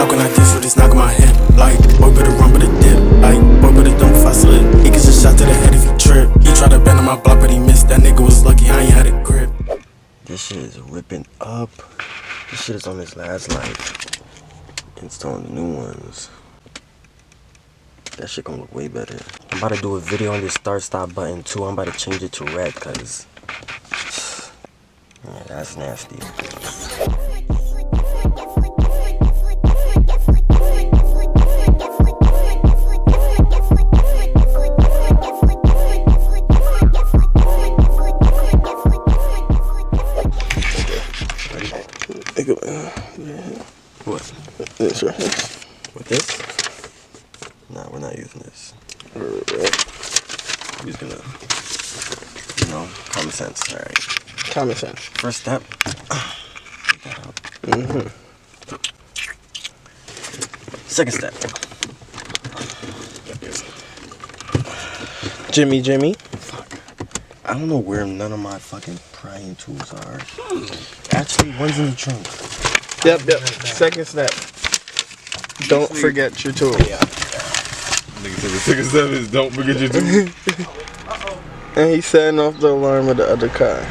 How can I diss with this knock on my hip? Like, boy, better run with a dip. Like, boy, better dump if I slip. He gets a shot to the head if he trip. He tried to bend on my block, but he missed. That nigga was lucky, I ain't had a grip. This shit is ripping up. This shit is on his last life. Installing the new ones. That shit gonna look way better. I'm about to do a video on this start stop button too. I'm about to change it to red cause yeah, that's nasty. What? This right here. With this? Nah, we're not using this. We're just gonna, you know, common sense. All right. Common sense. First step. Take that out. Second step. Jimmy. Fuck. I don't know where none of my fucking prying tools are. Actually, one's in the trunk. Yep. Second step. Don't forget your tool. Nigga said the second step is don't forget your tool. And he's setting off the alarm of the other car.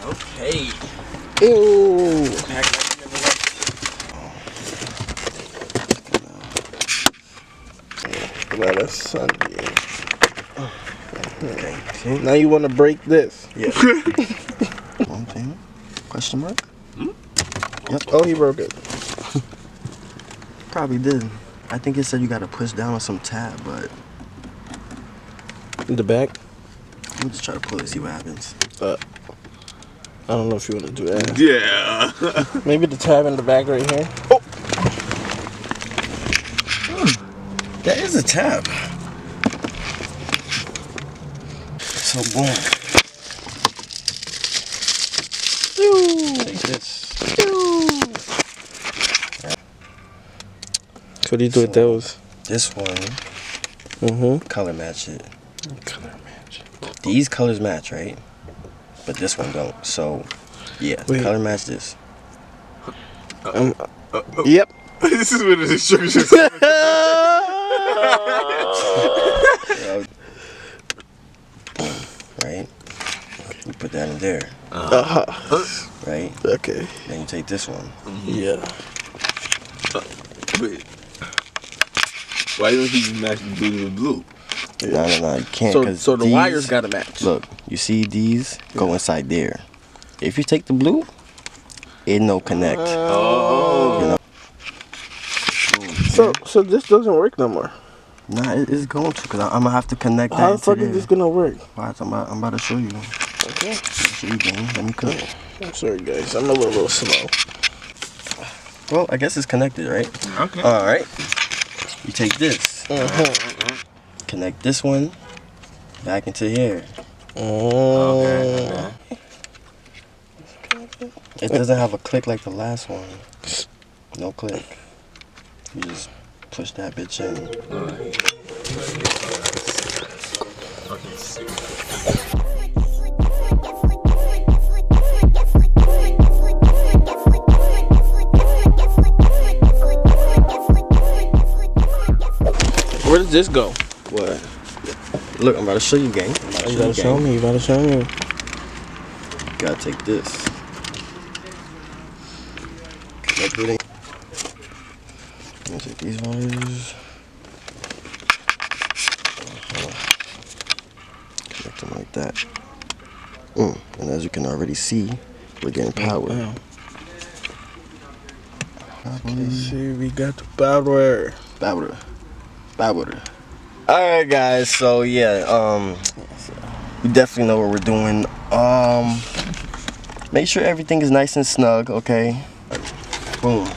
Okay. Ew. Let us Sunday. Okay. See? Now you want to break this? Yeah. One thing? Question mark? Yep. Oh, he broke it. Probably did. I think it said you gotta push down on some tab, but In the back? let me just try to pull it, see what happens. I don't know if you want to do that. Yeah. Maybe the tab in the back right here. Oh! That is a tab. So boom. Take this. What do you do with those? This one, color match it. Color match. These colors match, right? But this one don't. So, yeah, Wait. color match this. Yep. This is where the instructions. Right? You put that in there. Right? Okay. Then you take this one. Yeah. Wait. Why don't you match the blue with blue? No, you can't. So the wires gotta match. Look, you see these go inside there. If you take the blue, it no connect. Oh. You know? So this doesn't work no more. Nah, it's going to, because I'm going to have to connect that. How the fuck is this gonna work? Alright, I'm about to show you. Okay. Show you, gang. Let me cook. I'm sorry, guys. I'm a little slow. Well, I guess it's connected, right? Okay. Alright. You take this. Connect this one back into here. Okay. It doesn't have a click like the last one. No click. You just push that bitch in. Where does this go? What? Look, I'm about to show you, gang. You gotta show me. You gotta show me. You gotta take this. Connect it in. Take these wires. Connect them like that. And as you can already see, we're getting power. Wow. Let's see, we got the power. Power. Alright guys, so yeah, we definitely know what we're doing. Make sure everything is nice and snug, okay? Boom.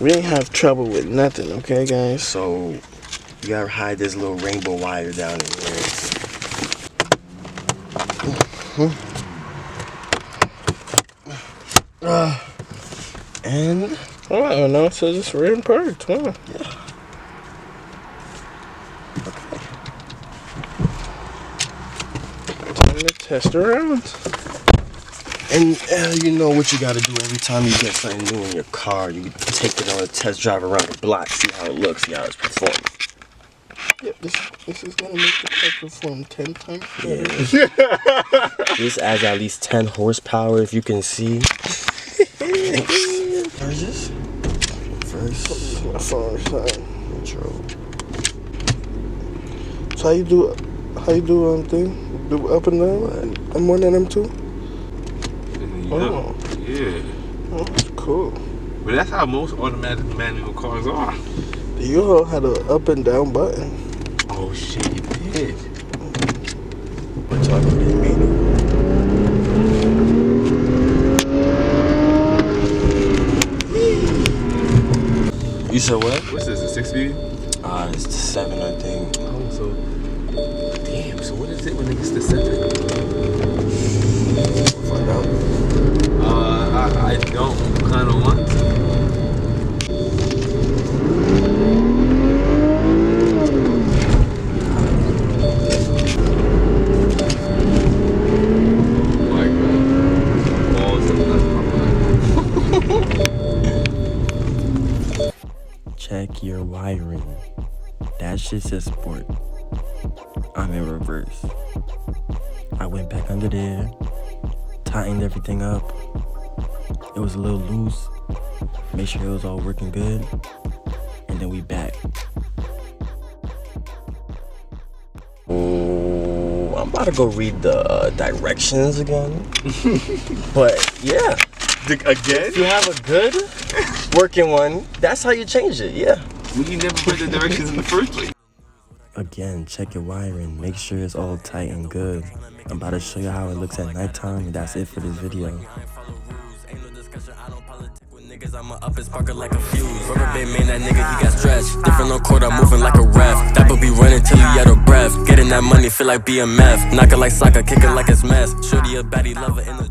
We ain't have trouble with nothing, okay, guys? So you gotta hide this little rainbow wire down in here. And Oh no, it says it's rare in parts. Wow. yeah. Time to test around. And you know what you gotta do every time you get something new in your car. You take it on a test drive around the block, see how it looks, see how it's performing. Yeah, this is gonna make the car perform 10 times better. Yeah. This adds at least 10 horsepower if you can see. Where's this? First. My phone sign. Intro. So how you do thing? Do up and down? What? I'm one of them too? Oh. Yeah. Oh, that's cool. But that's how most automatic manual cars are. The U-Haul had an up and down button. Oh shit, you did. What y'all gonna be meaning? You said what? What's this, a 6-speed? It's the 7, I think. Oh, so. Damn, so what is it when it gets to 7? Find out. I don't kind of want to. Check your wiring. That shit says sport. I'm in reverse. I went back under there, tightened everything up. It was a little loose. Make sure it was all working good. And then we back. Oh, I'm about to go read the directions again. But yeah. Again? If you have a good working one, that's how you change it, yeah. We never put the directions in the first place. Again, check your wiring. Make sure it's all tight and good. I'm about to show you how it looks at nighttime, and that's it for this video. I'ma up and spark it like a fuse. Rubber band man, that nigga, he got stretched. Different on court, I'm moving like a ref. That will be running till he out of breath. Getting that money, feel like BMF. Knock it like soccer, kick it like it's mess. Shorty a baddie lover in the